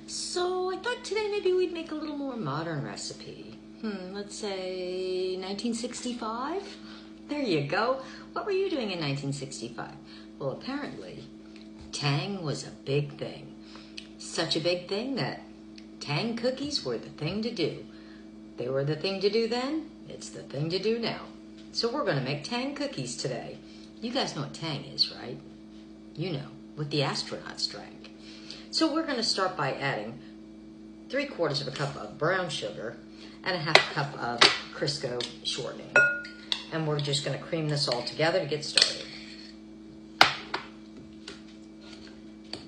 So I thought today maybe we'd make a little more modern recipe. Let's say 1965? There you go. What were you doing in 1965? Well, apparently, Tang was a big thing. Such a big thing that Tang cookies were the thing to do. They were the thing to do then, it's the thing to do now. So we're going to make Tang cookies today. You guys know what Tang is, right? You know, what the astronauts drank. So we're going to start by adding 3/4 of a cup of brown sugar and a 1/2 cup of Crisco shortening. And we're just going to cream this all together to get started.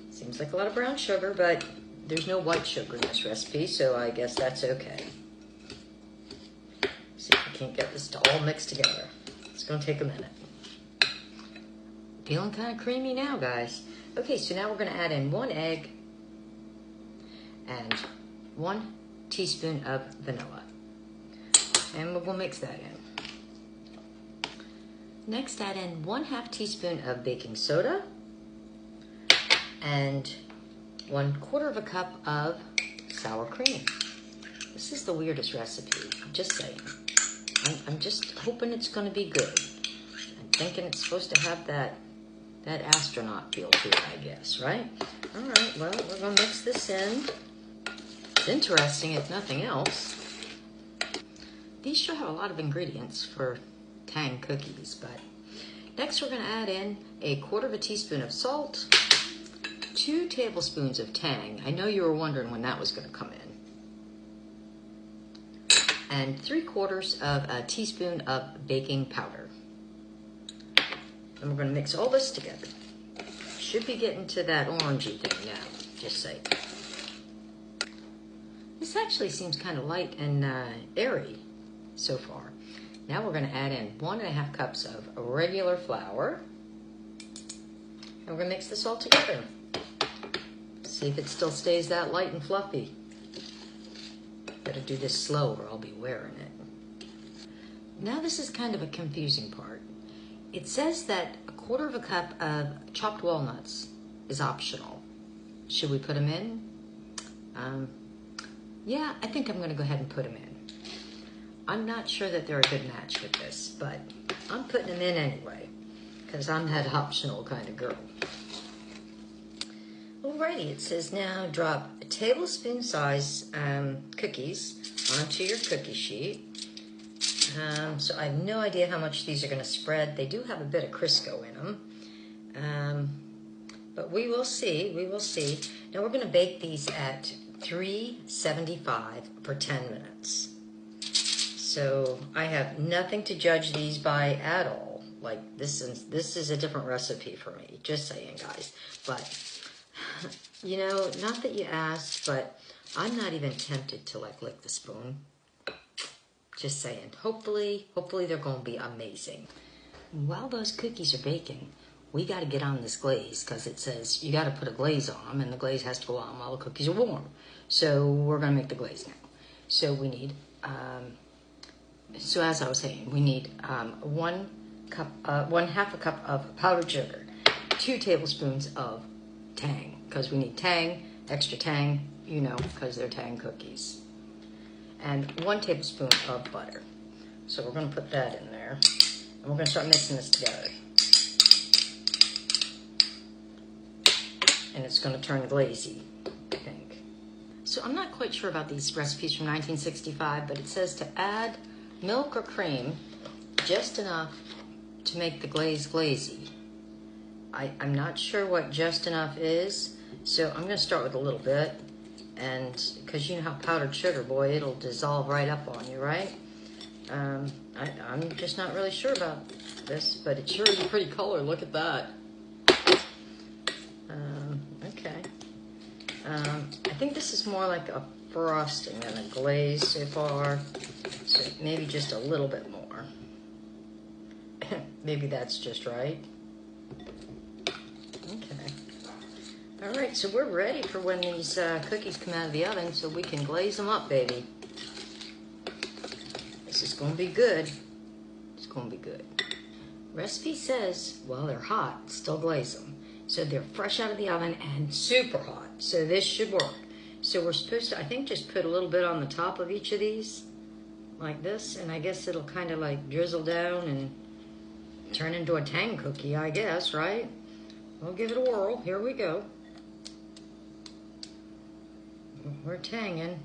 Seems like a lot of brown sugar, but there's no white sugar in this recipe, so I guess that's okay. See if we can't get this to all mix together. It's going to take a minute. Feeling kind of creamy now, guys. Okay, so now we're going to add in 1 egg and 1 teaspoon of vanilla. And we'll mix that in. Next, add in 1/2 teaspoon of baking soda and 1/4 cup of sour cream. This is the weirdest recipe, I'm just saying. I'm just hoping it's going to be good. I'm thinking it's supposed to have that astronaut feel to it, I guess, right? All right, well, we're going to mix this in. It's interesting, if nothing else. These sure have a lot of ingredients for Tang cookies, but next we're going to add in 1/4 teaspoon of salt, 2 tablespoons of Tang. I know you were wondering when that was going to come in. And 3/4 of a teaspoon of baking powder. And we're going to mix all this together. Should be getting to that orangey thing now, just saying. This actually seems kind of light and airy so far. Now we're going to add in 1.5 cups of regular flour. And we're going to mix this all together. See if it still stays that light and fluffy. Better do this slow or I'll be wearing it. Now this is kind of a confusing part. It says that 1/4 cup of chopped walnuts is optional. Should we put them in? Yeah, I think I'm going to go ahead and put them in. I'm not sure that they're a good match with this, but I'm putting them in anyway, because I'm that optional kind of girl. Alrighty, it says now drop a tablespoon size cookies onto your cookie sheet. So I have no idea how much these are going to spread. They do have a bit of Crisco in them. But we will see, Now we're going to bake these at 375 for 10 minutes. So I have nothing to judge these by at all. Like this is a different recipe for me, just saying, guys. But, you know, not that you asked, but I'm not even tempted to like lick the spoon. Just saying. Hopefully they're going to be amazing. While those cookies are baking, we got to get on this glaze because it says you got to put a glaze on them and the glaze has to go on while the cookies are warm. So we're going to make the glaze now. So we need, so as I was saying, we need 1/2 cup of powdered sugar, 2 tablespoons of Tang because we need Tang, extra Tang, you know, because they're Tang cookies. And 1 tablespoon of butter. So we're going to put that in there. And we're going to start mixing this together. And it's going to turn glazy, I think. So I'm not quite sure about these recipes from 1965, but it says to add milk or cream just enough to make the glaze glazy. I'm not sure what just enough is, so I'm going to start with a little bit. And because you know how powdered sugar, boy, it'll dissolve right up on you, right? I'm just not really sure about this, but it sure is a pretty color. Look at that. Okay. I think this is more like a frosting than a glaze so far. So maybe just a little bit more. Maybe that's just right. Okay. All right, so we're ready for when these cookies come out of the oven so we can glaze them up, baby. This is going to be good. It's going to be good. Recipe says, while they're hot, still glaze them. So they're fresh out of the oven and super hot. So this should work. So we're supposed to, I think, just put a little bit on the top of each of these, like this, and I guess it'll kind of like drizzle down and turn into a Tang cookie, I guess, right? We'll give it a whirl. Here we go. We're tanging.